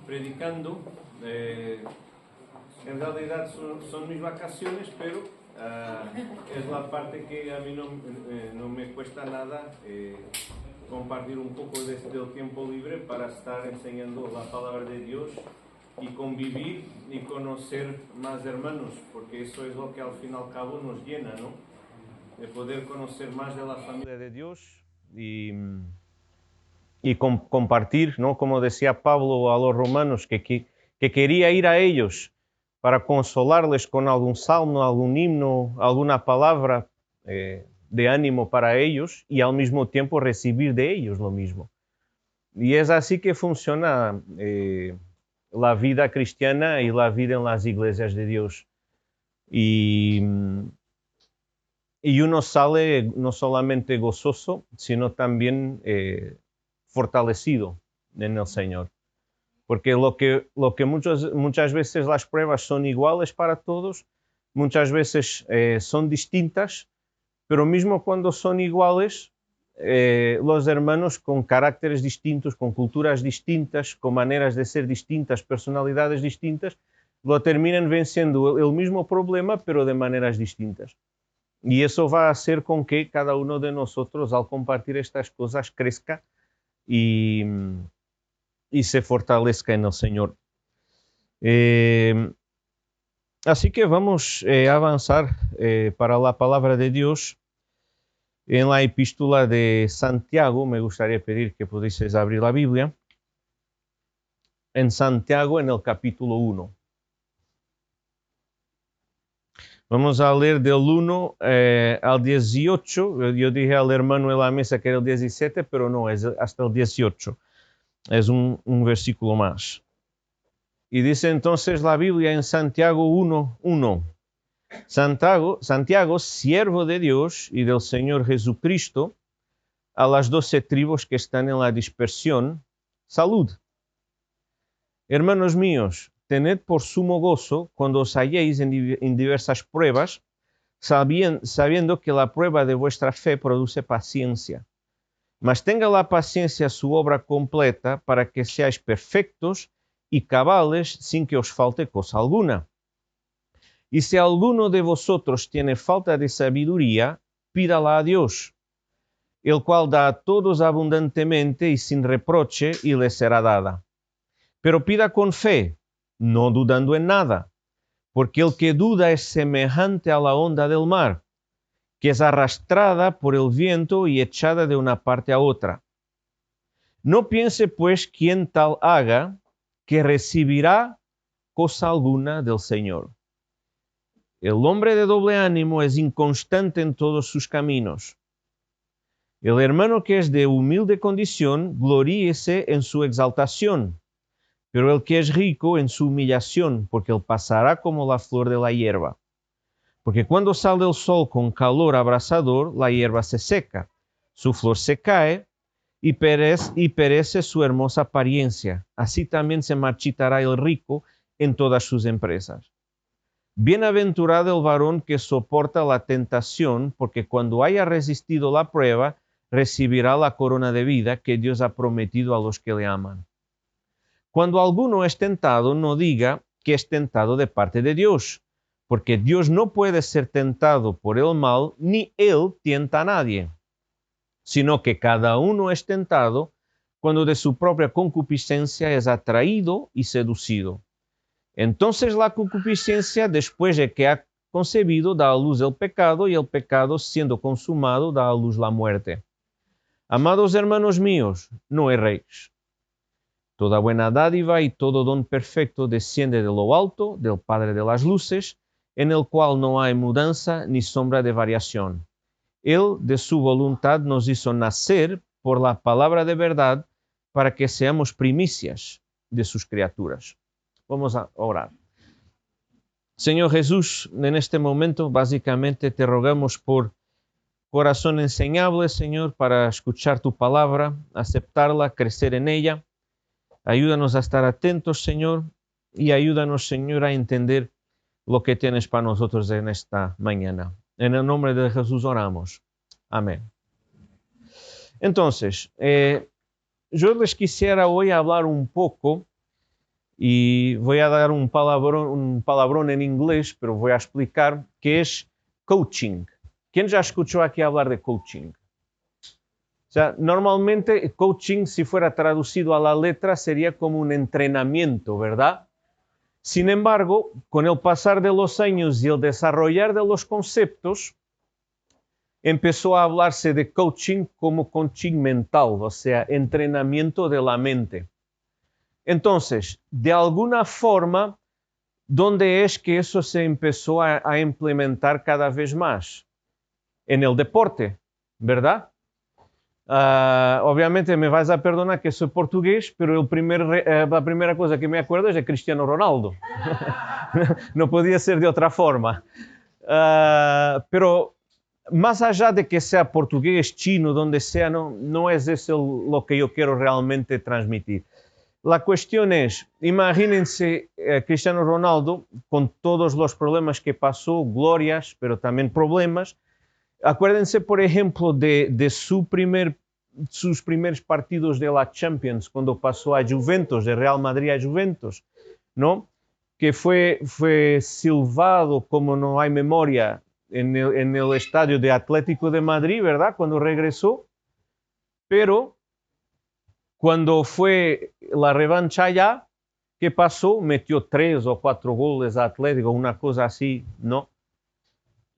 Predicando, en realidad son mis vacaciones, pero es la parte que a mí no me cuesta nada compartir un poco del tiempo libre para estar enseñando la palabra de Dios y convivir y conocer más hermanos, porque eso es lo que al fin y al cabo nos llena, ¿no? De poder conocer más de la familia de Dios y compartir, ¿no? Como decía Pablo a los romanos, que quería ir a ellos para consolarles con algún salmo, algún himno, alguna palabra de ánimo para ellos y al mismo tiempo recibir de ellos lo mismo. Y es así que funciona la vida cristiana y la vida en las iglesias de Dios. Y uno sale no solamente gozoso, sino también fortalecido en el Señor. Porque lo que muchas veces las pruebas son iguales para todos, muchas veces son distintas, pero mismo cuando son iguales, los hermanos con caracteres distintos, con culturas distintas, con maneras de ser distintas, personalidades distintas, lo terminan venciendo el mismo problema, pero de maneras distintas. Y eso va a hacer con que cada uno de nosotros, al compartir estas cosas, crezca y se fortalezca en el Señor. Así que vamos a avanzar para la palabra de Dios en la epístola de Santiago. Me gustaría pedir que pudieseis abrir la Biblia. En Santiago, en el capítulo 1. Vamos a leer del 1 al 18. Yo dije al hermano en la mesa que era el 17, pero no, es hasta el 18. Es un versículo más. Y dice entonces la Biblia en Santiago 1:1. Santiago, siervo de Dios y del Señor Jesucristo, a las 12 tribus que están en la dispersión, salud. Hermanos míos, tened por sumo gozo cuando os halléis en diversas pruebas, sabiendo que la prueba de vuestra fe produce paciencia. Mas tenga la paciencia su obra completa para que seáis perfectos y cabales sin que os falte cosa alguna. Y si alguno de vosotros tiene falta de sabiduría, pídala a Dios, el cual da a todos abundantemente y sin reproche, y le será dada. Pero pida con fe, no dudando en nada, porque el que duda es semejante a la onda del mar, que es arrastrada por el viento y echada de una parte a otra. No piense pues quien tal haga, que recibirá cosa alguna del Señor. El hombre de doble ánimo es inconstante en todos sus caminos. El hermano que es de humilde condición, gloríese en su exaltación, pero el que es rico en su humillación, porque él pasará como la flor de la hierba. Porque cuando sale el sol con calor abrasador, la hierba se seca, su flor se cae y perece su hermosa apariencia. Así también se marchitará el rico en todas sus empresas. Bienaventurado el varón que soporta la tentación, porque cuando haya resistido la prueba, recibirá la corona de vida que Dios ha prometido a los que le aman. Cuando alguno es tentado, no diga que es tentado de parte de Dios, porque Dios no puede ser tentado por el mal, ni Él tienta a nadie, sino que cada uno es tentado cuando de su propia concupiscencia es atraído y seducido. Entonces la concupiscencia, después de que ha concebido, da a luz el pecado, y el pecado, siendo consumado, da a luz la muerte. Amados hermanos míos, no erréis. Toda buena dádiva y todo don perfecto desciende de lo alto, del Padre de las luces, en el cual no hay mudanza ni sombra de variación. Él, de su voluntad, nos hizo nacer por la palabra de verdad, para que seamos primicias de sus criaturas. Vamos a orar. Señor Jesús, en este momento básicamente te rogamos por corazón enseñable, Señor, para escuchar tu palabra, aceptarla, crecer en ella. Ayúdanos a estar atentos, Señor, y ayúdanos, Señor, a entender lo que tienes para nosotros en esta mañana. En el nombre de Jesús oramos. Amén. Entonces, yo les quisiera hoy hablar un poco, y voy a dar un palabrón en inglés, pero voy a explicar qué es coaching. ¿Quién ya escuchó aquí hablar de coaching? O sea, normalmente coaching, si fuera traducido a la letra, sería como un entrenamiento, ¿verdad? Sin embargo, con el pasar de los años y el desarrollar de los conceptos, empezó a hablarse de coaching como coaching mental, o sea, entrenamiento de la mente. Entonces, de alguna forma, ¿dónde es que eso se empezó a implementar cada vez más? En el deporte, ¿verdad? Obviamente me vas a perdonar que soy portugués, pero la primera cosa que me acuerdo es de Cristiano Ronaldo. No podía ser de otra forma. Pero más allá de que sea portugués, chino, donde sea, no es eso lo que yo quiero realmente transmitir. La cuestión es, imagínense Cristiano Ronaldo con todos los problemas que pasó, glorias, pero también problemas. Acuérdense, por ejemplo, de sus primeros partidos de la Champions, cuando pasó a Juventus, de Real Madrid a Juventus, ¿no? Que fue silbado, como no hay memoria, en el estadio de Atlético de Madrid, ¿verdad? Cuando regresó. Pero cuando fue la revancha allá, ¿qué pasó? Metió 3 o 4 goles a Atlético, una cosa así, ¿no?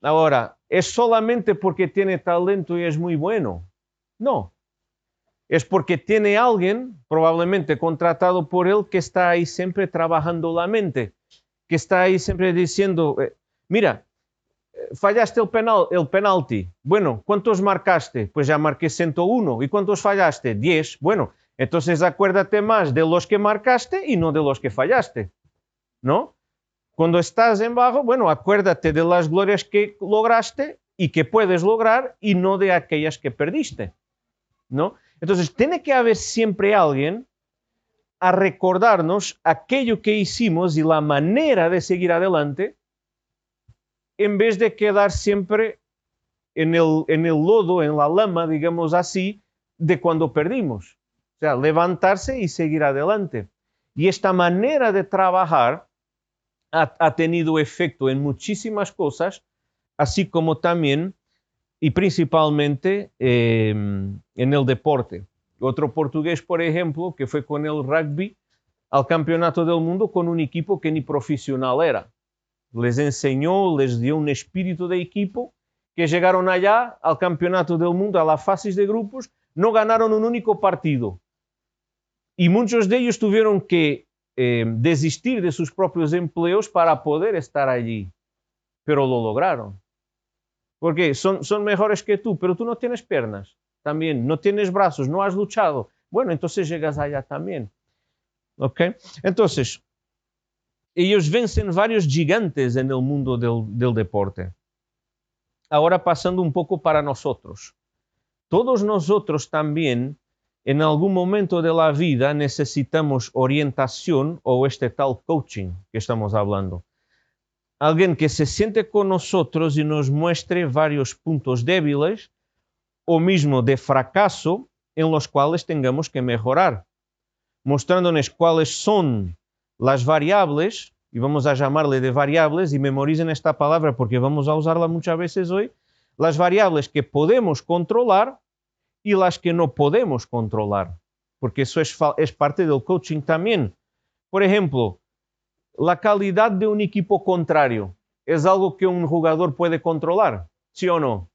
Ahora, ¿es solamente porque tiene talento y es muy bueno? No. Es porque tiene alguien, probablemente contratado por él, que está ahí siempre trabajando la mente, que está ahí siempre diciendo, mira, fallaste el penalti. Bueno, ¿cuántos marcaste? Pues ya marqué 101. ¿Y cuántos fallaste? 10. Bueno, entonces acuérdate más de los que marcaste y no de los que fallaste, ¿no? Cuando estás en bajo, bueno, acuérdate de las glorias que lograste y que puedes lograr y no de aquellas que perdiste, ¿no? Entonces, tiene que haber siempre alguien a recordarnos aquello que hicimos y la manera de seguir adelante, en vez de quedar siempre en el lodo, en la lama, digamos así, de cuando perdimos. O sea, levantarse y seguir adelante. Y esta manera de trabajar ha tenido efecto en muchísimas cosas, así como también y principalmente en el deporte. Otro portugués, por ejemplo, que fue con el rugby al campeonato del mundo con un equipo que ni profesional era. Les enseñó, les dio un espíritu de equipo, que llegaron allá al campeonato del mundo, a las fases de grupos, no ganaron un único partido. Y muchos de ellos tuvieron que desistir de sus propios empleos para poder estar allí. Pero lo lograron. Porque son mejores que tú, pero tú no tienes piernas también, no tienes brazos, no has luchado. Bueno, entonces llegas allá también. ¿Ok? Entonces, ellos vencen varios gigantes en el mundo del deporte. Ahora pasando un poco para nosotros. Todos nosotros también, en algún momento de la vida, necesitamos orientación o este tal coaching que estamos hablando. Alguien que se siente con nosotros y nos muestre varios puntos débiles o mismo de fracaso en los cuales tengamos que mejorar, mostrándonos cuáles son las variables, y vamos a llamarle de variables, y memoricen esta palabra porque vamos a usarla muchas veces hoy, las variables que podemos controlar y las que no podemos controlar, porque eso es parte del coaching también. Por ejemplo, la calidad de un equipo contrario es algo que un jugador puede controlar, ¿sí o no?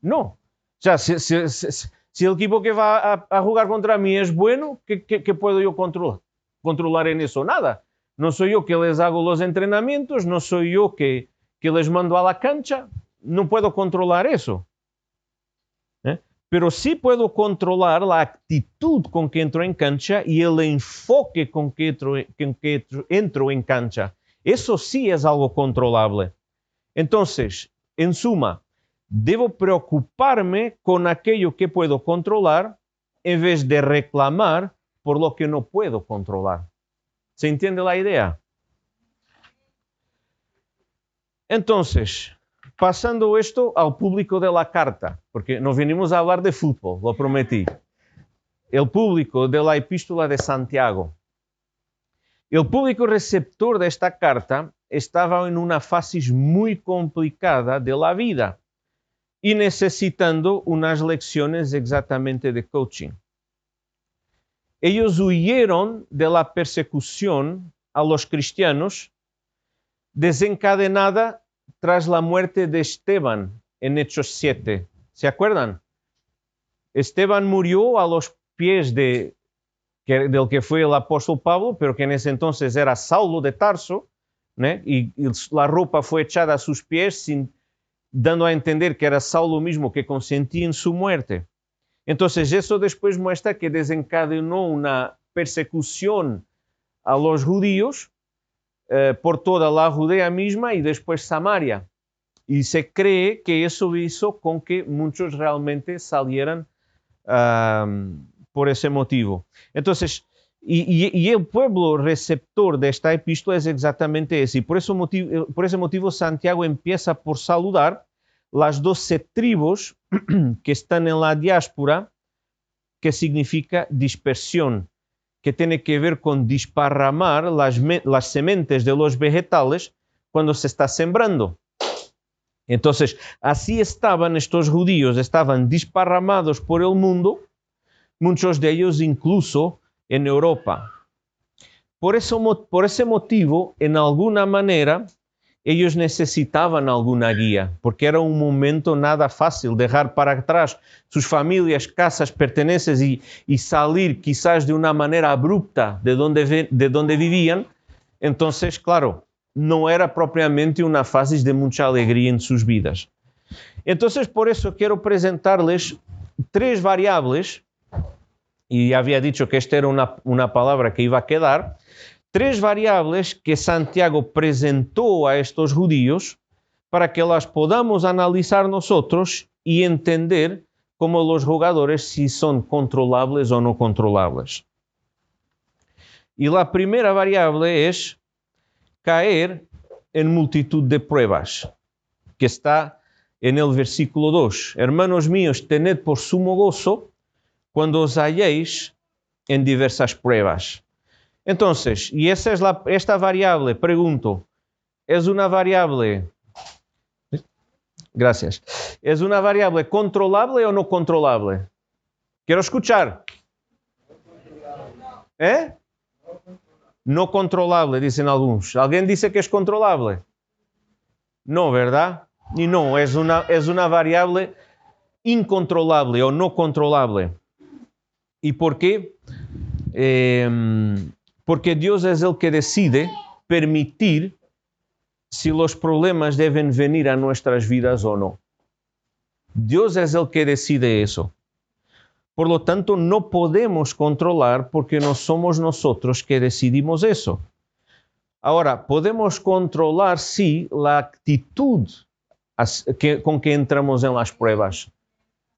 No. O sea, si el equipo que va a jugar contra mí es bueno, ¿qué puedo yo controlar en eso? Nada. No soy yo que les hago los entrenamientos, no soy yo que les mando a la cancha, no puedo controlar eso. Pero sí puedo controlar la actitud con que entro en cancha y el enfoque con que entro en cancha. Eso sí es algo controlable. Entonces, en suma, debo preocuparme con aquello que puedo controlar en vez de reclamar por lo que no puedo controlar. ¿Se entiende la idea? Entonces, pasando esto al público de la carta, porque nos venimos a hablar de fútbol, lo prometí. El público de la epístola de Santiago. El público receptor de esta carta estaba en una fase muy complicada de la vida y necesitando unas lecciones exactamente de coaching. Ellos huyeron de la persecución a los cristianos desencadenada tras la muerte de Esteban en Hechos 7. ¿Se acuerdan? Esteban murió a los pies del que fue el apóstol Pablo, pero que en ese entonces era Saulo de Tarso, ¿no? Y la ropa fue echada a sus pies, dando a entender que era Saulo mismo que consentía en su muerte. Entonces eso después muestra que desencadenó una persecución a los judíos por toda la Judea misma y después Samaria. Y se cree que eso hizo con que muchos realmente salieran por ese motivo. Entonces, y el pueblo receptor de esta epístola es exactamente ese. Y por ese motivo Santiago empieza por saludar las 12 tribus que están en la diáspora, que significa dispersión, que tiene que ver con desparramar las sementes de los vegetales cuando se está sembrando. Entonces, así estaban estos judíos, estaban desparramados por el mundo, muchos de ellos incluso en Europa. Por ese motivo, en alguna manera, ellos necesitaban alguna guía, porque era un momento nada fácil dejar para atrás sus familias, casas, pertenencias y salir quizás de una manera abrupta de donde vivían. Entonces, claro, no era propiamente una fase de mucha alegría en sus vidas. Entonces, por eso quiero presentarles 3 variables, y había dicho que esta era una palabra que iba a quedar, 3 variables que Santiago presentó a estos judíos para que las podamos analizar nosotros y entender como los jugadores si son controlables o no controlables. Y la primera variable es caer en multitud de pruebas, que está en el versículo 2. Hermanos míos, tened por sumo gozo cuando os halléis en diversas pruebas. Entonces, y esta variable, pregunto, ¿es una variable? Gracias. ¿Es una variable controlable o no controlable? Quiero escuchar. ¿Eh? No controlable, dicen algunos. ¿Alguien dice que es controlable? No, ¿verdad? Y no, es una variable incontrolable o no controlable. ¿Y por qué? Porque Dios es el que decide permitir si los problemas deben venir a nuestras vidas o no. Dios es el que decide eso. Por lo tanto, no podemos controlar porque no somos nosotros que decidimos eso. Ahora, podemos controlar, sí, la actitud con que entramos en las pruebas.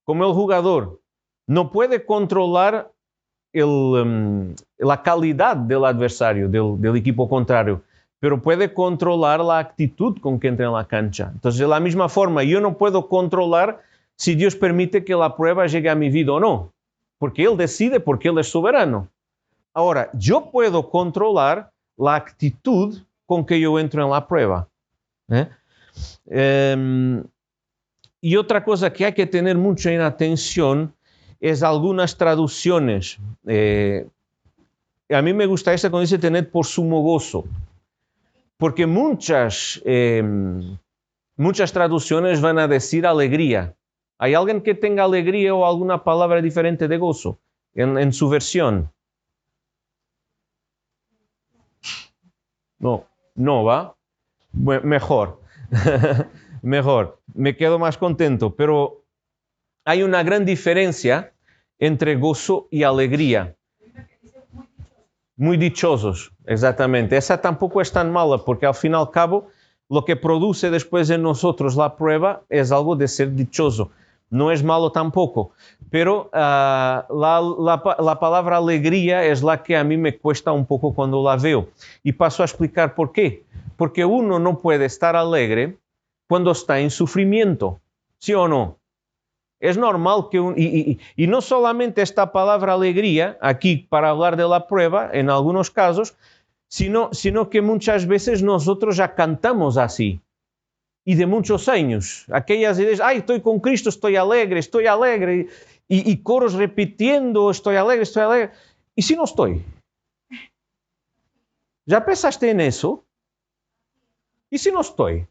Como el jugador no puede controlar la calidad del adversario, del equipo contrario, pero puede controlar la actitud con que entra en la cancha. Entonces, de la misma forma, yo no puedo controlar si Dios permite que la prueba llegue a mi vida o no, porque Él decide, porque Él es soberano. Ahora, yo puedo controlar la actitud con que yo entro en la prueba. Y otra cosa que hay que tener mucho en atención es algunas traducciones. A mí me gusta esta cuando dice tener por sumo gozo, porque muchas traducciones van a decir alegría. ¿Hay alguien que tenga alegría o alguna palabra diferente de gozo en su versión? No va. Mejor. Mejor. Me quedo más contento, pero hay una gran diferencia entre gozo y alegría. Muy dichosos, exactamente. Esa tampoco es tan mala, porque al fin y al cabo, lo que produce después en nosotros la prueba es algo de ser dichoso. no es malo tampoco, pero la palabra alegría es la que a mí me cuesta un poco cuando la veo. Y paso a explicar por qué. Porque uno no puede estar alegre cuando está en sufrimiento, ¿sí o no? Es normal que y no solamente esta palabra alegría, aquí para hablar de la prueba, en algunos casos, sino que muchas veces nosotros ya cantamos así. Y de muchos años, aquellas ideas, ay, estoy con Cristo, estoy alegre, y coros repitiendo, estoy alegre. ¿Y si no estoy? ¿Ya pensaste en eso? ¿Y si no estoy?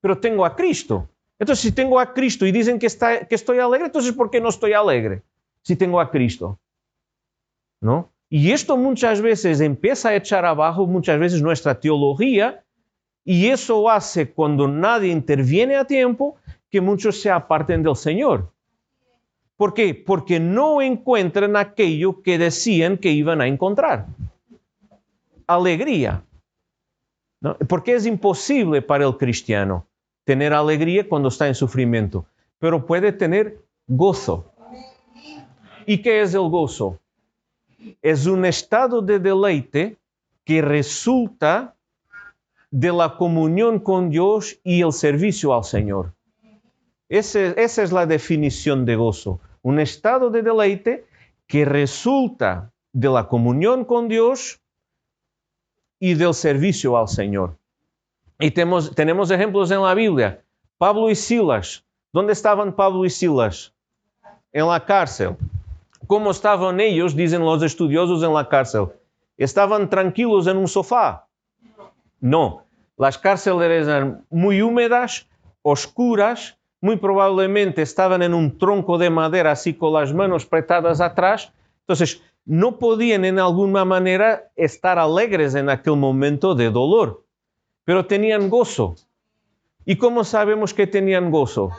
Pero tengo a Cristo. Entonces, si tengo a Cristo y dicen que estoy alegre, entonces ¿por qué no estoy alegre? Si tengo a Cristo. ¿No? Y esto muchas veces empieza a echar abajo, muchas veces nuestra teología, y eso hace, cuando nadie interviene a tiempo, que muchos se aparten del Señor. ¿Por qué? Porque no encuentran aquello que decían que iban a encontrar. Alegría. ¿No? Porque es imposible para el cristiano tener alegría cuando está en sufrimiento, pero puede tener gozo. ¿Y qué es el gozo? Es un estado de deleite que resulta de la comunión con Dios y el servicio al Señor. Esa es la definición de gozo. Un estado de deleite que resulta de la comunión con Dios y del servicio al Señor. Y tenemos ejemplos en la Biblia. Pablo y Silas. ¿Dónde estaban Pablo y Silas? En la cárcel. ¿Cómo estaban ellos, dicen los estudiosos, en la cárcel? ¿Estaban tranquilos en un sofá? No. Las cárceles eran muy húmedas, oscuras, muy probablemente estaban en un tronco de madera así con las manos apretadas atrás. Entonces, no podían en alguna manera estar alegres en aquel momento de dolor, pero tenían gozo. ¿Y cómo sabemos que tenían gozo?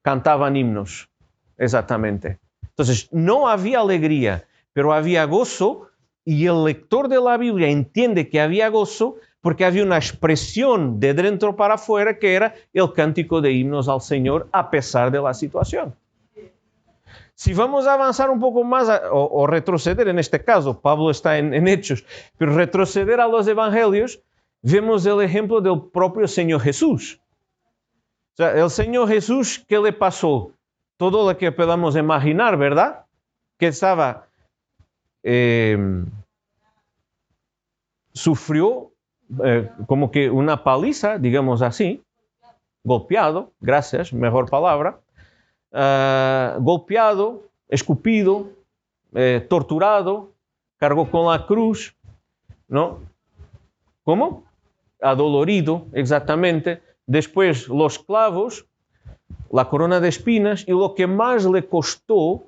Cantaban himnos, exactamente. Entonces, no había alegría, pero había gozo, y el lector de la Biblia entiende que había gozo porque había una expresión de dentro para afuera que era el cántico de himnos al Señor a pesar de la situación. Si vamos a avanzar un poco más o retroceder, en este caso, Pablo está en Hechos, pero retroceder a los evangelios, vemos el ejemplo del propio Señor Jesús. O sea, el Señor Jesús, ¿qué le pasó? Todo lo que podamos imaginar, ¿verdad? Que estaba, sufrió como que una paliza, digamos así, golpeado, gracias, mejor palabra, golpeado, escupido, torturado, cargó con la cruz, ¿no? ¿Cómo? Adolorido, exactamente. Después los clavos, la corona de espinas, y lo que más le costó,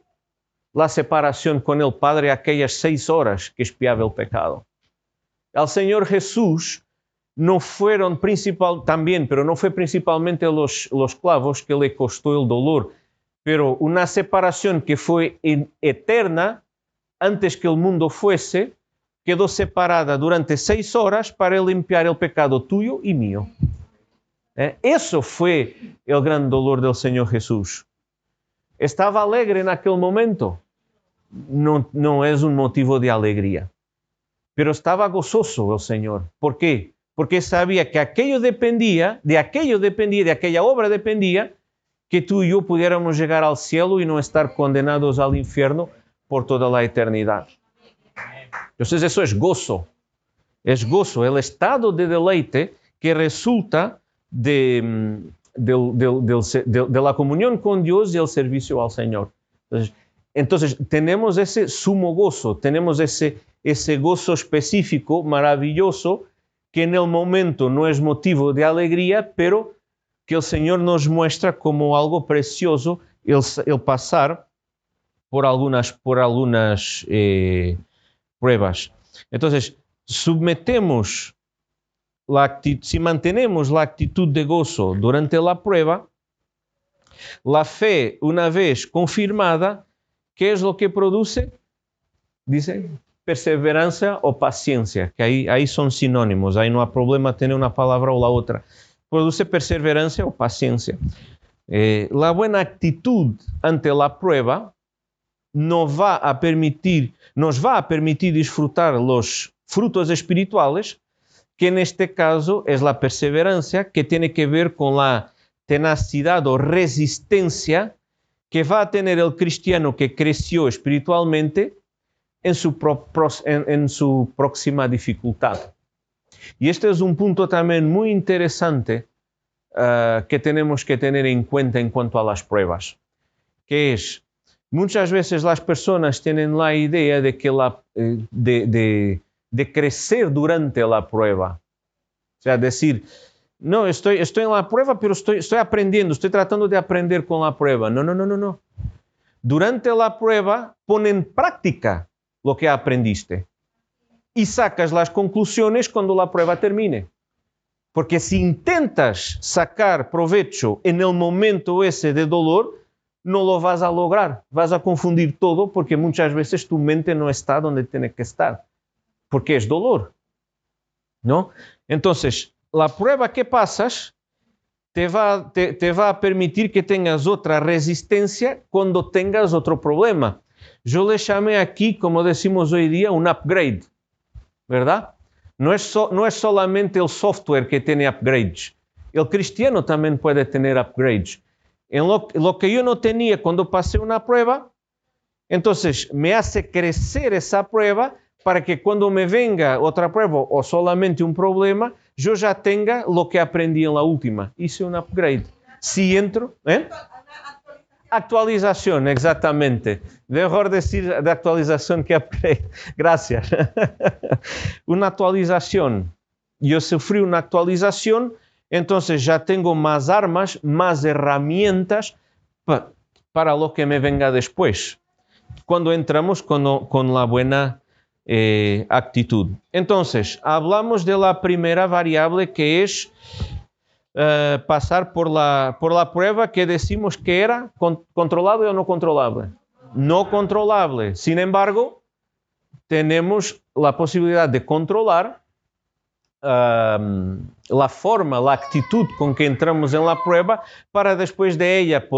la separación con el Padre aquellas 6 horas que expiaba el pecado. Al Señor Jesús no fueron pero no fue principalmente los clavos que le costó el dolor, pero una separación que fue eterna antes que el mundo fuese, quedó separada durante 6 horas para limpiar el pecado tuyo y mío. Eso fue el gran dolor del Señor Jesús. ¿Estaba alegre en aquel momento? No es un motivo de alegría. Pero estaba gozoso el Señor. ¿Por qué? Porque sabía que de aquella obra dependía que tú y yo pudiéramos llegar al cielo y no estar condenados al infierno por toda la eternidad. Entonces eso es gozo. Es gozo, el estado de deleite que resulta de la comunión con Dios y el servicio al Señor. Entonces tenemos ese sumo gozo, tenemos ese gozo específico, maravilloso, que en el momento no es motivo de alegría, pero que el Señor nos muestra como algo precioso el pasar por algunas pruebas. Entonces, si mantenemos la actitud de gozo durante la prueba, la fe, una vez confirmada, ¿qué es lo que produce? Dice perseverancia o paciencia, que ahí son sinónimos, ahí no hay problema tener una palabra o la otra. Produce perseverancia o paciencia. La buena actitud ante la prueba nos va a permitir disfrutar los frutos espirituales, que en este caso es la perseverancia, que tiene que ver con la tenacidad o resistencia que va a tener el cristiano que creció espiritualmente en su próxima dificultad. Y este es un punto también muy interesante que tenemos que tener en cuenta en cuanto a las pruebas, que es, muchas veces las personas tienen la idea de que de crecer durante la prueba. O sea, decir, no, estoy en la prueba, pero estoy aprendiendo, estoy tratando de aprender con la prueba. No. Durante la prueba, pon en práctica lo que aprendiste y sacas las conclusiones cuando la prueba termine. Porque si intentas sacar provecho en el momento ese de dolor, no lo vas a lograr. Vas a confundir todo porque muchas veces tu mente no está donde tiene que estar. Porque es dolor, ¿no? Entonces, la prueba que pasas te va a permitir que tengas otra resistencia cuando tengas otro problema. Yo le llamé aquí, como decimos hoy día, un upgrade, ¿verdad? No es solamente el software que tiene upgrades. El cristiano también puede tener upgrades. En lo que yo no tenía cuando pasé una prueba, entonces me hace crecer esa prueba para que cuando me venga otra prueba o solamente un problema, yo ya tenga lo que aprendí en la última. Hice un upgrade. Si entro... Actualización, exactamente. Mejor decir de actualización que upgrade. Gracias. Una actualización. Yo sufrí una actualización, entonces ya tengo más armas, más herramientas para lo que me venga después. Cuando entramos con la buena actitud. Entonces, hablamos de la primera variable, que es pasar por la prueba, que decimos que era controlable o no controlable. No controlable. Sin embargo, tenemos la posibilidad de controlar la forma, la actitud con que entramos en la prueba, para después de ella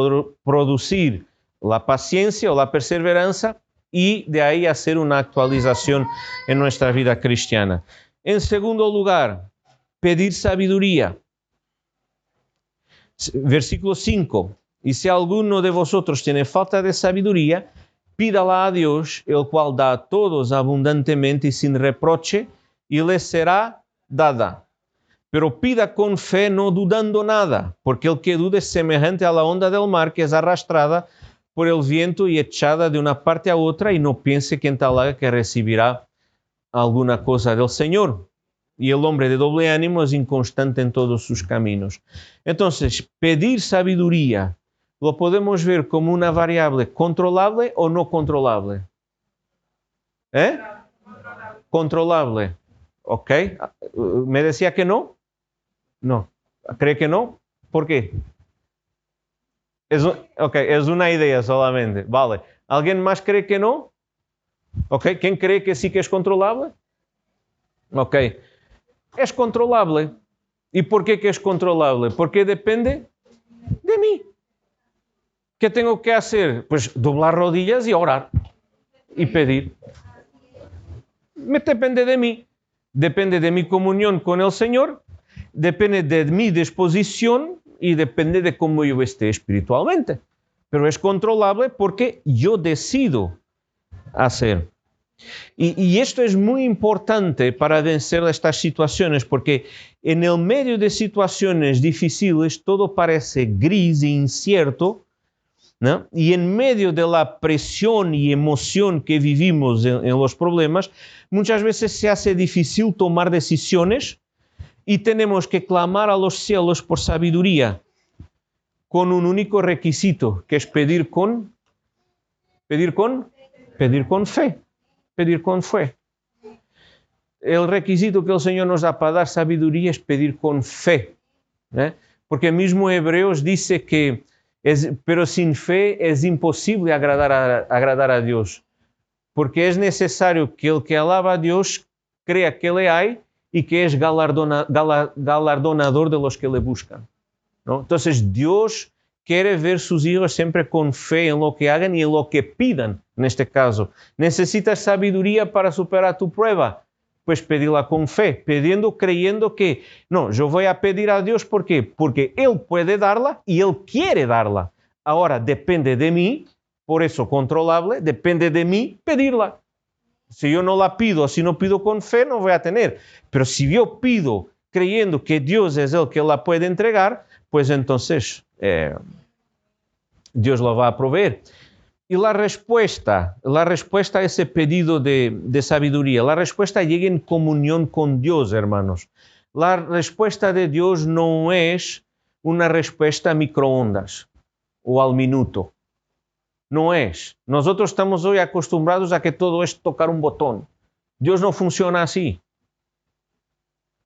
producir la paciencia o la perseverancia y de ahí hacer una actualización en nuestra vida cristiana. En segundo lugar, pedir sabiduría. Versículo 5. Y si alguno de vosotros tiene falta de sabiduría, pídala a Dios, el cual da a todos abundantemente y sin reproche, y le será dada. Pero pida con fe, no dudando nada, porque el que duda es semejante a la onda del mar, que es arrastrada por el viento y echada de una parte a otra, y no piense que en tal haga que recibirá alguna cosa del Señor. Y el hombre de doble ánimo es inconstante en todos sus caminos. Entonces, pedir sabiduría lo podemos ver como una variable controlable o no controlable. Controlable. ¿Ok? ¿Me decía que no? No. ¿Cree que no? ¿Por qué? Es una idea solamente. Vale. ¿Alguien más cree que no? ¿Ok? ¿Quién cree que sí que es controlable? Ok. Es controlable. ¿Y por qué que es controlable? Porque depende de mí. ¿Qué tengo que hacer? Pues doblar rodillas y orar. Y pedir. Depende de mí. Depende de mi comunión con el Señor. Depende de mi disposición. Y depende de cómo yo esté espiritualmente. Pero es controlable porque yo decido hacer. Y esto es muy importante para vencer estas situaciones, porque en el medio de situaciones difíciles todo parece gris e incierto, ¿no? Y en medio de la presión y emoción que vivimos en los problemas, muchas veces se hace difícil tomar decisiones y tenemos que clamar a los cielos por sabiduría, con un único requisito, que es pedir con fe. Pedir con fe. El requisito que el Señor nos da para dar sabiduría es pedir con fe. Porque mismo Hebreos dice que pero sin fe es imposible agradar a Dios. Porque es necesario que el que alaba a Dios crea que le hay y que es galardonador de los que le buscan, ¿no? Entonces Dios quiere ver sus hijos siempre con fe en lo que hagan y en lo que pidan, en este caso. ¿Necesitas sabiduría para superar tu prueba? Pues pedirla con fe, pidiendo, creyendo que, no, yo voy a pedir a Dios, ¿por qué? Porque Él puede darla y Él quiere darla. Ahora depende de mí, por eso controlable, depende de mí pedirla. Si yo no la pido, si no pido con fe, no voy a tener. Pero si yo pido creyendo que Dios es el que la puede entregar, pues entonces Dios la va a proveer. Y la respuesta a ese pedido de sabiduría, la respuesta llega en comunión con Dios, hermanos. La respuesta de Dios no es una respuesta a microondas o al minuto. No es. Nosotros estamos hoy acostumbrados a que todo es tocar un botón. Dios no funciona así.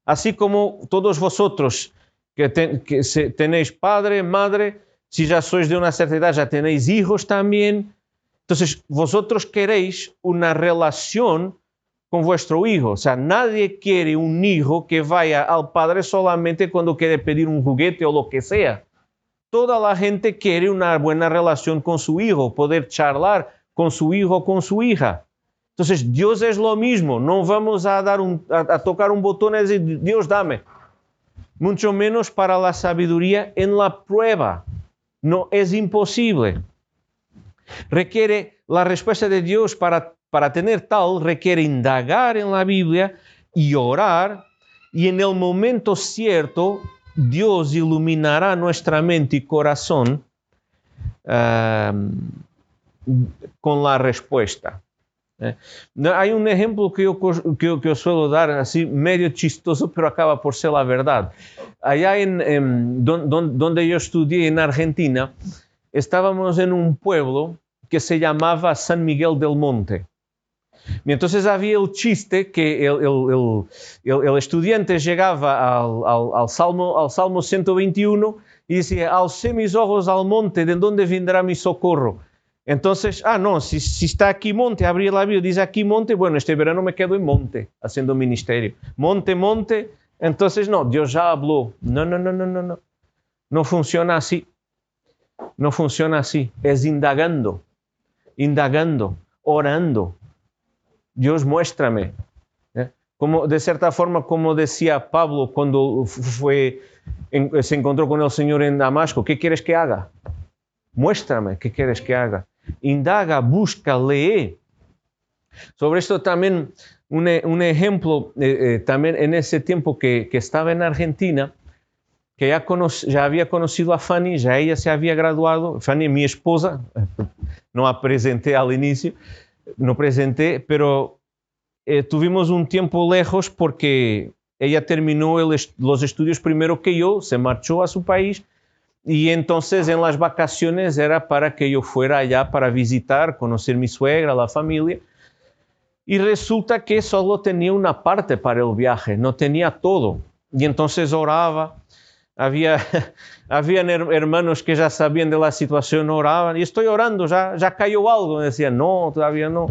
Así como todos vosotros que tenéis padre, madre, si ya sois de una cierta edad ya tenéis hijos también. Entonces vosotros queréis una relación con vuestro hijo. O sea, nadie quiere un hijo que vaya al padre solamente cuando quiere pedir un juguete o lo que sea. Toda la gente quiere una buena relación con su hijo, poder charlar con su hijo o con su hija. Entonces, Dios es lo mismo. No vamos a tocar un botón y decir, Dios, dame. Mucho menos para la sabiduría en la prueba. No, es imposible. Requiere la respuesta de Dios para tener tal, requiere indagar en la Biblia y orar, y en el momento cierto, Dios iluminará nuestra mente y corazón con la respuesta. Hay un ejemplo que yo suelo dar, así medio chistoso, pero acaba por ser la verdad. Allá donde yo estudié en Argentina, estábamos en un pueblo que se llamaba San Miguel del Monte. Y entonces había el chiste que el estudiante llegaba al Salmo 121 y decía, alcé mis ojos al monte, ¿de dónde vendrá mi socorro? Entonces, no, si está aquí monte, abría la Biblia, dice aquí monte, bueno, este verano me quedo en monte, haciendo ministerio. Monte, entonces no, Dios ya habló. No. No funciona así. No funciona así. Es indagando, orando. Dios, muéstrame. Como, de cierta forma, como decía Pablo cuando se encontró con el Señor en Damasco, ¿qué quieres que haga? Muéstrame qué quieres que haga. Indaga, busca, lee. Sobre esto también un ejemplo, también en ese tiempo que estaba en Argentina, que ya había conocido a Fanny, ya ella se había graduado. Fanny, mi esposa, no la presenté al inicio, no presenté, pero tuvimos un tiempo lejos porque ella terminó los estudios primero que yo, se marchó a su país. Y entonces en las vacaciones era para que yo fuera allá para visitar, conocer mi suegra, la familia. Y resulta que solo tenía una parte para el viaje, no tenía todo. Y entonces oraba. Habían hermanos que ya sabían de la situación, oraban. Y estoy orando, ya cayó algo. Decían, no, todavía no.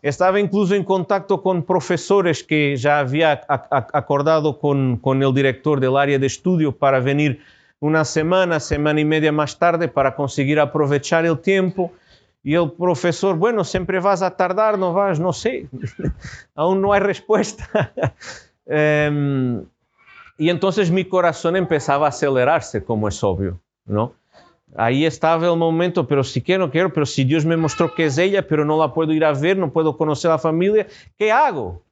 Estaba incluso en contacto con profesores que ya había acordado con el director del área de estudio para venir una semana y media más tarde para conseguir aprovechar el tiempo. Y el profesor, bueno, siempre vas a tardar, no vas, no sé, aún no hay respuesta. Y entonces mi corazón empezaba a acelerarse, como es obvio, ¿no? Ahí estaba el momento, pero si quiero, pero si Dios me mostró que es ella, pero no la puedo ir a ver, no puedo conocer a la familia, ¿qué hago?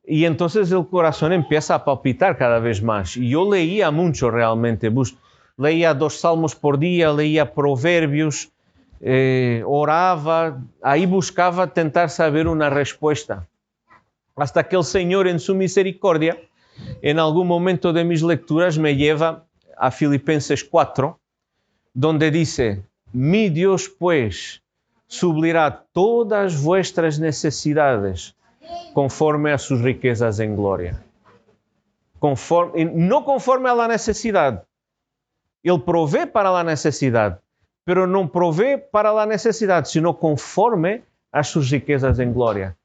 Y entonces el corazón empieza a palpitar cada vez más. Y yo leía mucho realmente. Leía 2 salmos por día, leía proverbios, oraba. Ahí buscaba tentar saber una respuesta. Hasta que el Señor, en su misericordia, en algún momento de mis lecturas me lleva a Filipenses 4, donde dice, mi Dios pues suplirá todas vuestras necesidades conforme a sus riquezas en gloria. No conforme a la necesidad. Él provee para la necesidad, pero no provee para la necesidad, sino conforme a sus riquezas en gloria.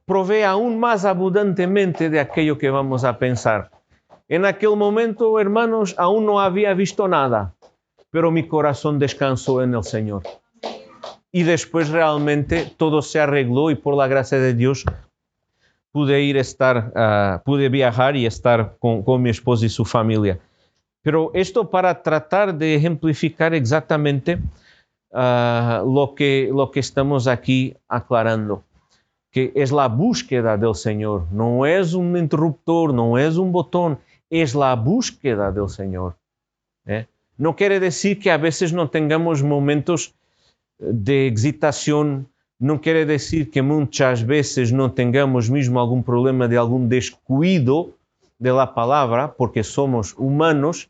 Provee aún más abundantemente de aquello que vamos a pensar. En aquel momento, hermanos, aún no había visto nada. pero mi corazón descansó en el Señor. Y después realmente todo se arregló y por la gracia de Dios pude viajar y estar con mi esposa y su familia. Pero esto para tratar de ejemplificar exactamente lo que estamos aquí aclarando, que es la búsqueda del Señor, no es un interruptor, no es un botón, es la búsqueda del Señor. No quiere decir que a veces no tengamos momentos de excitación, no quiere decir que muchas veces no tengamos mismo algún problema de algún descuido de la palabra, porque somos humanos,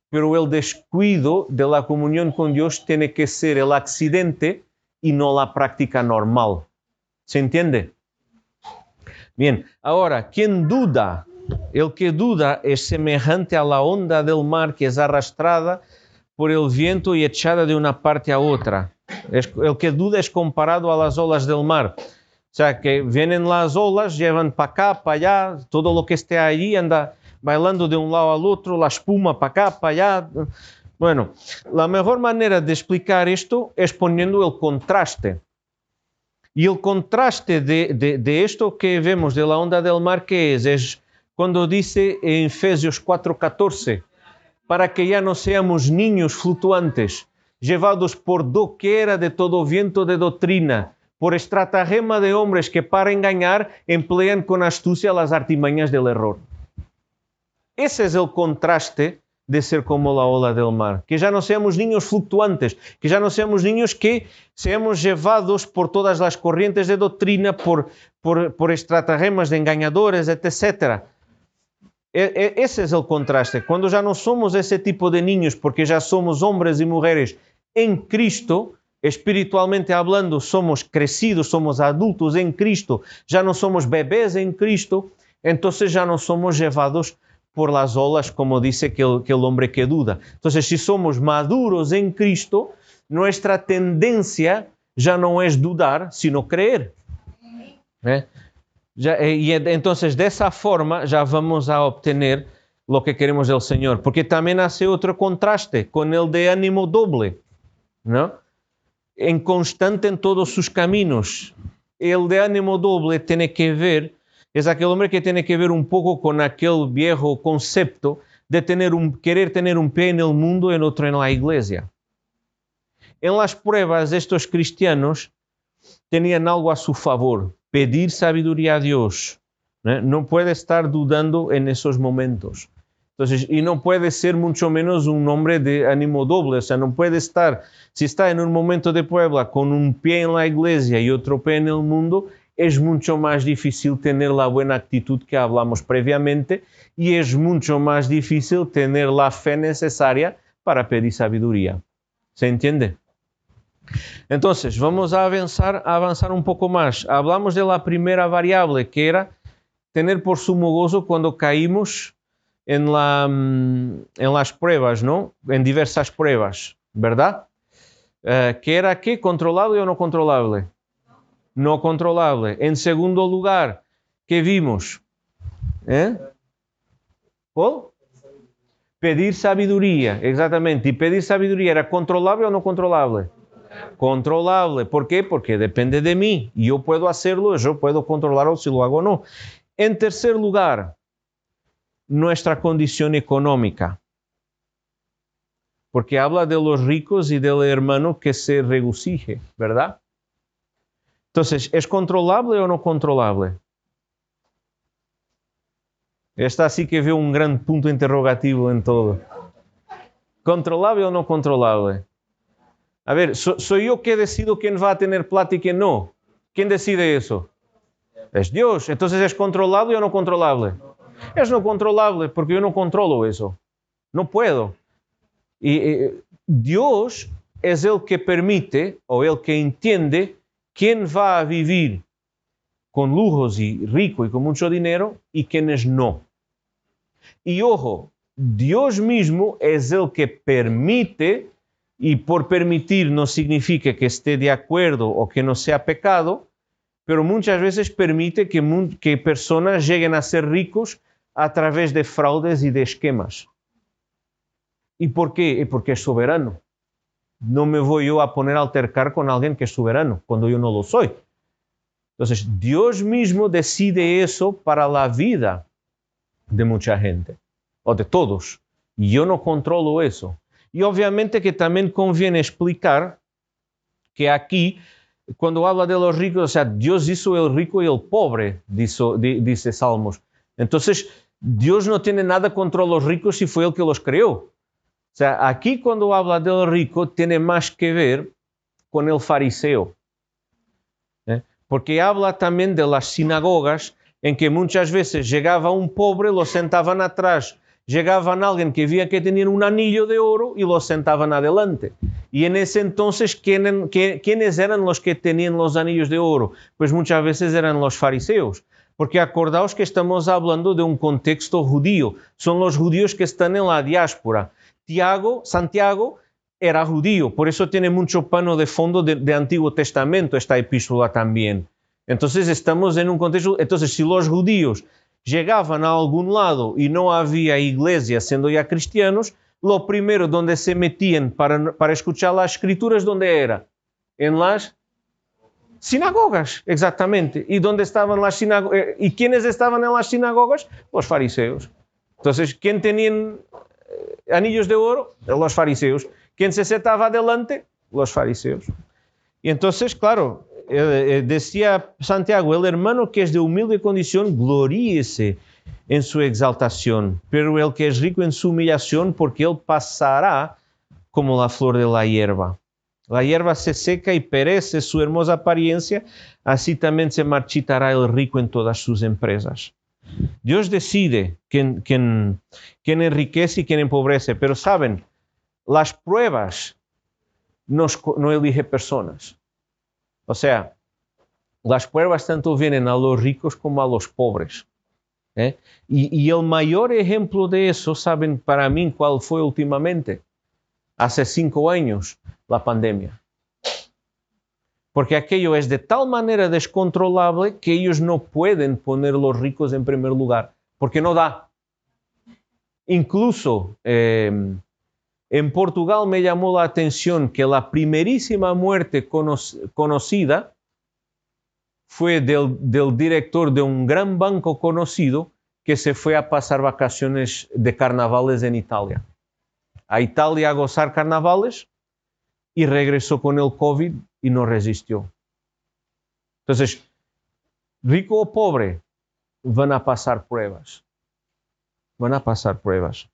pero el descuido de la comunión con Dios tiene que ser el accidente y no la práctica normal. ¿Se entiende? Bien, ahora, ¿quién duda? El que duda es semejante a la onda del mar que es arrastrada por el viento y echada de una parte a otra. El que duda es comparado a las olas del mar. O sea, que vienen las olas, llevan para acá, para allá, todo lo que esté allí anda bailando de un lado al otro, la espuma para acá, para allá. Bueno, la mejor manera de explicar esto es poniendo el contraste. Y el contraste de esto que vemos de la onda del mar, ¿qué es? Es cuando dice en Efesios 4:14, para que ya no seamos niños fluctuantes, llevados por doquiera de todo viento de doctrina, por estratagema de hombres que para engañar emplean con astucia las artimañas del error. Ese es el contraste de ser como la ola del mar. Que ya no seamos niños fluctuantes, que ya no seamos niños que seamos llevados por todas las corrientes de doctrina, por estratagemas de engañadores, etc. Ese es el contraste. Cuando ya no somos ese tipo de niños, porque ya somos hombres y mujeres en Cristo, espiritualmente hablando, somos crecidos, somos adultos en Cristo, ya no somos bebés en Cristo, entonces ya no somos llevados por las olas, como dice que el hombre que duda. Entonces, si somos maduros en Cristo, nuestra tendencia ya no es dudar, sino creer. Y entonces, de esa forma, ya vamos a obtener lo que queremos del Señor. Porque también hace otro contraste con el de ánimo doble, ¿no? En constante en todos sus caminos. El de ánimo doble tiene que ver, es aquel hombre que tiene que ver un poco con aquel viejo concepto de querer tener un pie en el mundo y el otro en la iglesia. En las pruebas, estos cristianos tenían algo a su favor, pedir sabiduría a Dios. No puede estar dudando en esos momentos. Entonces, y no puede ser mucho menos un hombre de ánimo doble, o sea, no puede estar, si está en un momento de prueba con un pie en la iglesia y otro pie en el mundo, es mucho más difícil tener la buena actitud que hablamos previamente y es mucho más difícil tener la fe necesaria para pedir sabiduría. ¿Se entiende? Entonces, vamos a avanzar un poco más. Hablamos de la primera variable, que era tener por sumo gozo cuando caímos en las pruebas, ¿no? En diversas pruebas, ¿verdad? ¿Qué era qué? ¿Controlable o no controlable? No controlable. En segundo lugar, ¿qué vimos? ¿Cuál? Pedir sabiduría, exactamente. ¿Y pedir sabiduría era controlable o no controlable? Controlable. ¿Por qué? Porque depende de mí. Yo puedo hacerlo, yo puedo controlarlo si lo hago o no. En tercer lugar, nuestra condición económica. Porque habla de los ricos y del hermano que se regocije, ¿verdad? Entonces, ¿es controlable o no controlable? Esta sí que veo un gran punto interrogativo en todo. ¿Controlable o no controlable? A ver, ¿soy yo que decido quién va a tener plata y quién no? ¿Quién decide eso? Es Dios. Entonces, ¿es controlable o no controlable? Es no controlable porque yo no controlo eso. No puedo. Y Dios es el que permite o el que entiende quién va a vivir con lujos y rico y con mucho dinero y quiénes no. Y ojo, Dios mismo es el que permite, y por permitir no significa que esté de acuerdo o que no sea pecado, pero muchas veces permite que personas lleguen a ser ricos a través de fraudes y de esquemas. ¿Y por qué? Porque es soberano. No me voy yo a poner a altercar con alguien que es soberano, cuando yo no lo soy. Entonces, Dios mismo decide eso para la vida de mucha gente, o de todos. Y yo no controlo eso. Y obviamente que también conviene explicar que aquí, cuando habla de los ricos, o sea, Dios hizo el rico y el pobre, dice Salmos. Entonces, Dios no tiene nada contra los ricos si fue Él que los creó. O sea, aquí cuando habla del rico, tiene más que ver con el fariseo. Porque habla también de las sinagogas, en que muchas veces llegaba un pobre, lo sentaban atrás, llegaban alguien que veía que tenía un anillo de oro y lo sentaban adelante. Y en ese entonces, ¿quiénes eran los que tenían los anillos de oro? Pues muchas veces eran los fariseos. Porque acordaos que estamos hablando de un contexto judío. Son los judíos que están en la diáspora. Santiago era judío, por eso tiene mucho pano de fondo de Antiguo Testamento esta epístola también. Entonces estamos en un contexto, entonces si los judíos llegaban a algún lado y no había iglesia siendo ya cristianos, lo primero donde se metían para escuchar las escrituras, ¿dónde era? En las sinagogas, exactamente. ¿Y dónde estaban las sinagogas? ¿Y quiénes estaban en las sinagogas? Los fariseos. Entonces, ¿quién tenían anillos de oro? Los fariseos. ¿Quién se sentaba adelante? Los fariseos. Y entonces, claro, decía Santiago, el hermano que es de humilde condición, gloríese en su exaltación, pero el que es rico en su humillación, porque él pasará como la flor de la hierba. La hierba se seca y perece su hermosa apariencia, así también se marchitará el rico en todas sus empresas. Dios decide quién enriquece y quién empobrece, pero saben, las pruebas no eligen personas. O sea, las pruebas tanto vienen a los ricos como a los pobres. Y el mayor ejemplo de eso, ¿saben para mí cuál fue últimamente? Hace 5 años, la pandemia. Porque aquello es de tal manera descontrolable que ellos no pueden poner a los ricos en primer lugar, porque no da. Incluso en Portugal me llamó la atención que la primerísima muerte conocida fue del director de un gran banco conocido que se fue a pasar vacaciones de carnavales en Italia. A Italia a gozar carnavales y regresó con el COVID y no resistió. Entonces, rico o pobre, van a pasar pruebas. Van a pasar pruebas.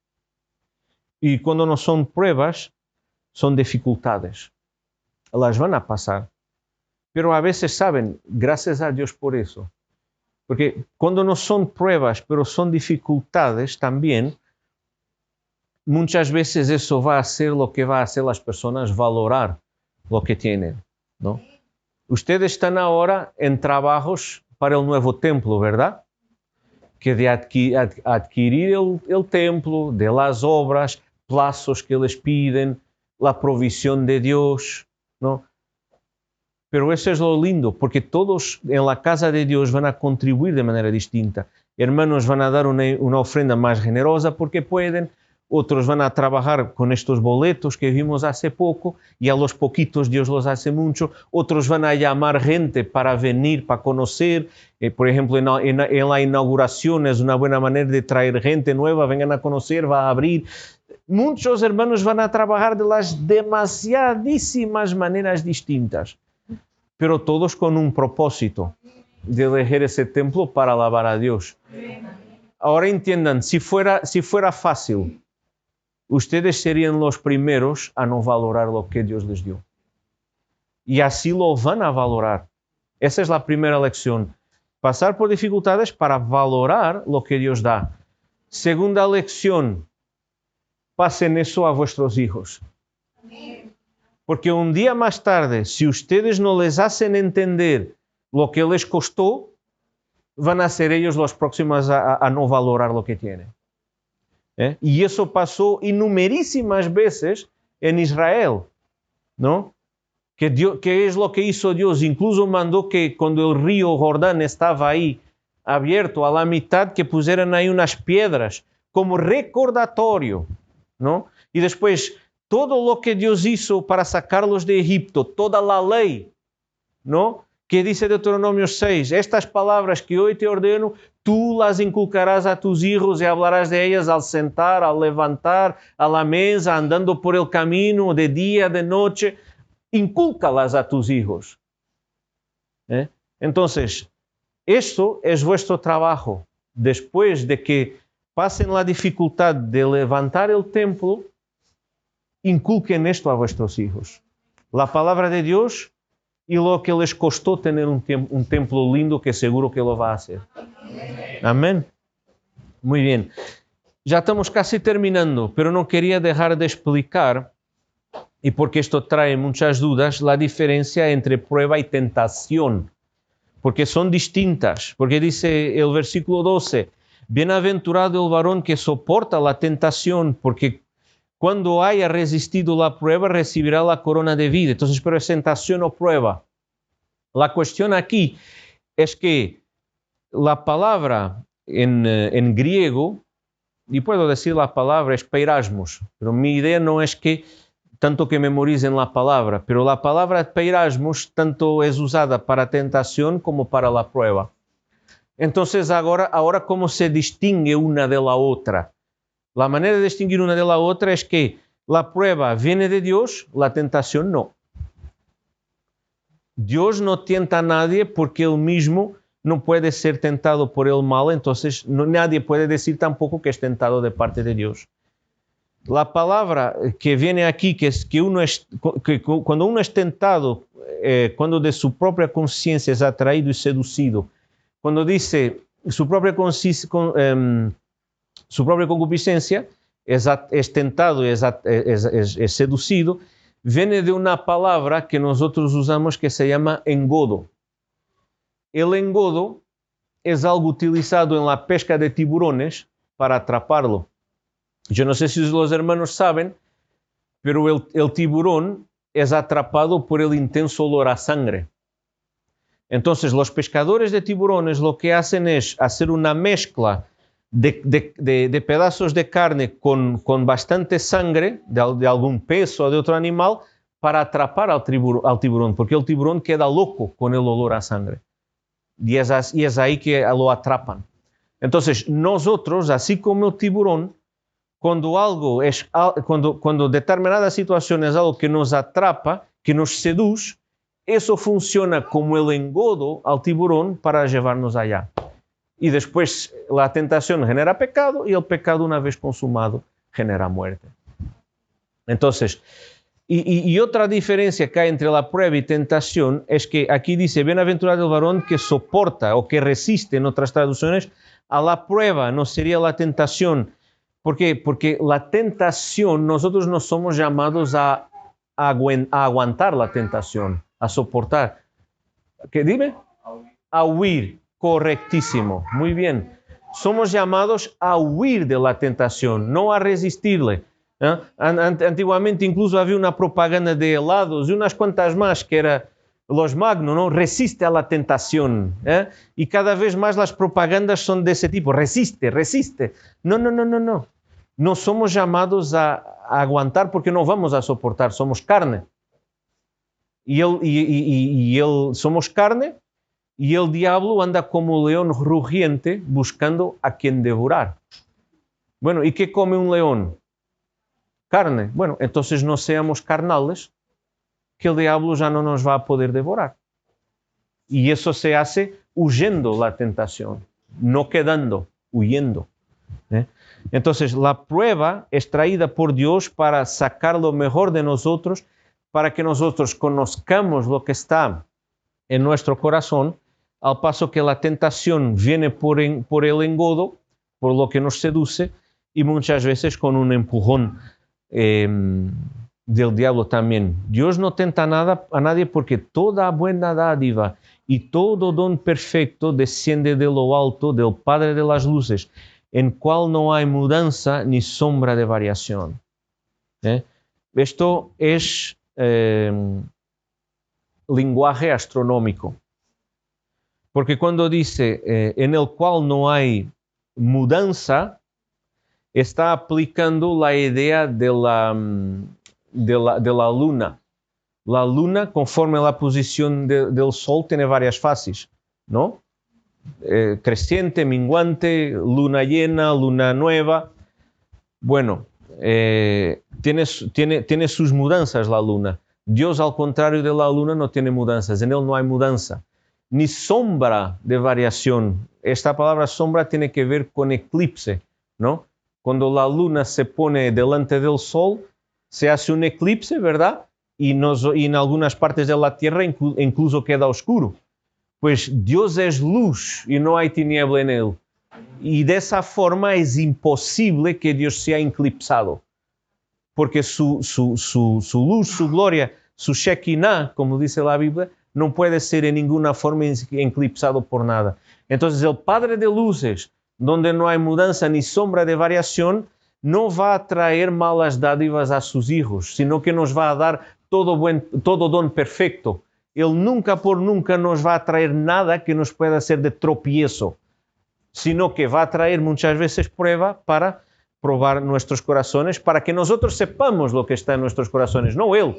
Y cuando no son pruebas, son dificultades. Las van a pasar. Pero a veces saben, gracias a Dios por eso. Porque cuando no son pruebas, pero son dificultades también, muchas veces eso va a ser lo que va a hacer las personas valorar lo que tienen, ¿no? Ustedes están ahora en trabajos para el nuevo templo, ¿verdad? Que de adquirir el templo, de las obras, plazos que les piden, la provisión de Dios, ¿no? Pero eso es lo lindo, porque todos en la casa de Dios van a contribuir de manera distinta. Hermanos van a dar una ofrenda más generosa porque pueden, otros van a trabajar con estos boletos que vimos hace poco y a los poquitos Dios los hace mucho. Otros van a llamar gente para venir, para conocer. Por ejemplo, en la inauguración es una buena manera de traer gente nueva, vengan a conocer, va a abrir. Muchos hermanos van a trabajar de las demasiadísimas maneras distintas, pero todos con un propósito de elegir ese templo para alabar a Dios. Ahora entiendan, si fuera fácil, ustedes serían los primeros a no valorar lo que Dios les dio. Y así lo van a valorar. Esa es la primera lección. Pasar por dificultades para valorar lo que Dios da. Segunda lección, pasen eso a vuestros hijos. Porque un día más tarde, si ustedes no les hacen entender lo que les costó, van a ser ellos los próximos a no valorar lo que tienen. Y eso pasó innumerísimas veces en Israel, ¿no? ¿Qué es lo que hizo Dios? Incluso mandó que cuando el río Jordán estaba ahí abierto a la mitad, que pusieran ahí unas piedras como recordatorio, ¿no? Y después, todo lo que Dios hizo para sacarlos de Egipto, toda la ley, ¿no? Que dice Deuteronomio 6, estas palabras que hoy te ordeno, tú las inculcarás a tus hijos y hablarás de ellas al sentar, al levantar, a la mesa, andando por el camino, de día, de noche. Incúlcalas a tus hijos. Entonces, esto es vuestro trabajo. Después de que pasen la dificultad de levantar el templo, inculquen esto a vuestros hijos. La palabra de Dios y lo que les costó tener un templo lindo, que seguro que lo va a hacer. Amén. Muy bien. Ya estamos casi terminando, pero no quería dejar de explicar, y porque esto trae muchas dudas, la diferencia entre prueba y tentación. Porque son distintas. Porque dice el versículo 12, bienaventurado el varón que soporta la tentación, porque cuando haya resistido la prueba, recibirá la corona de vida. Entonces, pero es tentación o prueba. La cuestión aquí es que la palabra en griego, y puedo decir la palabra es peirasmos, pero mi idea no es que tanto que memoricen la palabra, pero la palabra peirasmos tanto es usada para tentación como para la prueba. Entonces, ahora ¿cómo se distingue una de la otra? La manera de distinguir una de la otra es que la prueba viene de Dios, la tentación no. Dios no tienta a nadie porque Él mismo no puede ser tentado por el mal, entonces nadie puede decir tampoco que es tentado de parte de Dios. La palabra que viene aquí, que es que cuando uno es tentado, cuando de su propia conciencia es atraído y seducido, cuando dice su propia concupiscencia es tentado y es seducido, viene de una palabra que nosotros usamos que se llama engodo. El engodo es algo utilizado en la pesca de tiburones para atraparlo. Yo no sé si los hermanos saben, pero el tiburón es atrapado por el intenso olor a sangre. Entonces, los pescadores de tiburones lo que hacen es hacer una mezcla de pedazos de carne con bastante sangre de algún pez o de otro animal para atrapar al tiburón, porque el tiburón queda loco con el olor a sangre. Y es ahí que lo atrapan. Entonces, nosotros, así como el tiburón, cuando determinada situación es algo que nos atrapa, que nos seduce, eso funciona como el engodo al tiburón para llevarnos allá. Y después la tentación genera pecado y el pecado, una vez consumado, genera muerte. Entonces, y otra diferencia que hay entre la prueba y tentación es que aquí dice, bienaventurado el varón que soporta o que resiste, en otras traducciones, a la prueba, no sería la tentación. ¿Por qué? Porque la tentación, nosotros no somos llamados a aguantar la tentación, a soportar. ¿Qué dime? A huir. Correctísimo. Muy bien. Somos llamados a huir de la tentación, no a resistirle. Antiguamente incluso había una propaganda de helados y unas cuantas más que era los Magno, ¿no? Resiste a la tentación. Y cada vez más las propagandas son de ese tipo. Resiste, resiste. No. No somos llamados a aguantar porque no vamos a soportar. Somos carne. Somos carne y el diablo anda como león rugiente buscando a quien devorar. Bueno, ¿y qué come un león? Carne. Bueno, entonces no seamos carnales, que el diablo ya no nos va a poder devorar. Y eso se hace huyendo la tentación, no quedando, huyendo. Entonces, la prueba es traída por Dios para sacar lo mejor de nosotros, para que nosotros conozcamos lo que está en nuestro corazón, al paso que la tentación viene por el engodo, por lo que nos seduce, y muchas veces con un empujón del diablo también. Dios no tenta a nadie porque toda buena dádiva y todo don perfecto desciende de lo alto, del Padre de las luces, en cual no hay mudanza ni sombra de variación. Esto es lenguaje astronómico. Porque cuando dice en el cual no hay mudanza, está aplicando la idea de la luna. La luna, conforme la posición del sol, tiene varias fases, ¿no? Creciente, minguante, luna llena, luna nueva. Bueno, tiene sus mudanzas la luna. Dios, al contrario de la luna, no tiene mudanzas. En él no hay mudanza, ni sombra de variación. Esta palabra sombra tiene que ver con eclipse, ¿no? Cuando la luna se pone delante del sol, se hace un eclipse, ¿verdad? Y en algunas partes de la tierra incluso queda oscuro. Pues Dios es luz y no hay tiniebla en él. Y de esa forma es imposible que Dios sea eclipsado. Porque su luz, su gloria, su Shekinah, como dice la Biblia, no puede ser en ninguna forma eclipsado por nada. Entonces el Padre de luces, donde no hay mudanza ni sombra de variación, no va a traer malas dádivas a sus hijos, sino que nos va a dar todo don perfecto. Él nunca por nunca nos va a traer nada que nos pueda ser de tropiezo, sino que va a traer muchas veces prueba para probar nuestros corazones, para que nosotros sepamos lo que está en nuestros corazones, no Él,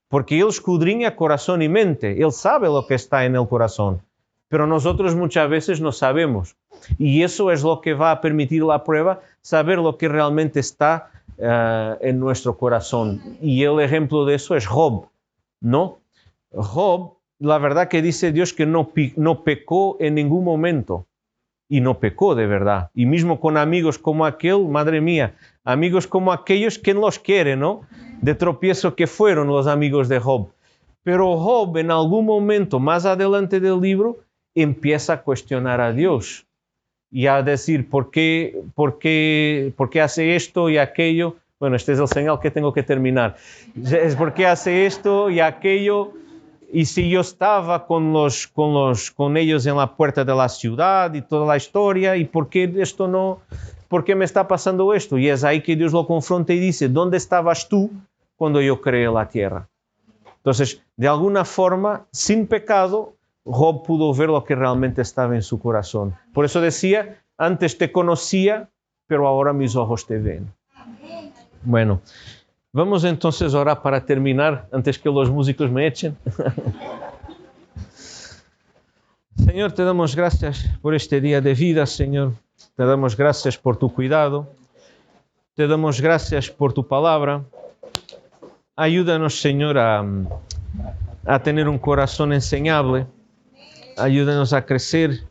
porque Él escudriña corazón y mente, Él sabe lo que está en el corazón, pero nosotros muchas veces no sabemos, y eso es lo que va a permitir la prueba, saber lo que realmente está en nuestro corazón. Y el ejemplo de eso es Job, ¿no? Job, la verdad que dice Dios que no pecó en ningún momento. Y no pecó de verdad. Y mismo con amigos como aquel, madre mía, amigos como aquellos, ¿quién los quiere, no? De tropiezo que fueron los amigos de Job. Pero Job en algún momento, más adelante del libro, empieza a cuestionar a Dios. Y a decir, ¿por qué hace esto y aquello? Bueno, este es el señal que tengo que terminar. Es ¿por qué hace esto y aquello? Y si yo estaba con ellos en la puerta de la ciudad y toda la historia, ¿y por qué esto no? ¿Por qué me está pasando esto? Y es ahí que Dios lo confronta y dice, ¿dónde estabas tú cuando yo creé la tierra? Entonces, de alguna forma, sin pecado, Job pudo ver lo que realmente estaba en su corazón. Por eso decía, antes te conocía, pero ahora mis ojos te ven. Bueno, vamos entonces a orar para terminar, antes que los músicos me echen. Señor, te damos gracias por este día de vida, Señor. Te damos gracias por tu cuidado. Te damos gracias por tu palabra. Ayúdanos, Señor, a tener un corazón enseñable. Ayúdanos a crecer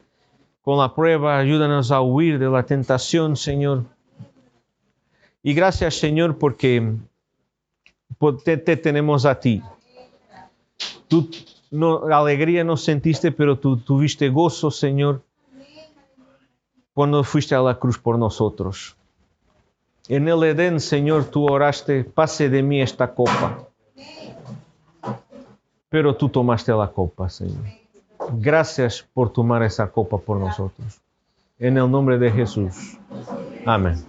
con la prueba. Ayúdanos a huir de la tentación, Señor. Y gracias, Señor, porque te tenemos a ti. Tú alegría no sentiste, pero tú tuviste gozo, Señor, cuando fuiste a la cruz por nosotros. En el Edén, Señor, tú oraste, pase de mí esta copa. Pero tú tomaste la copa, Señor. Gracias por tomar esa copa por nosotros. En el nombre de Jesús. Amén.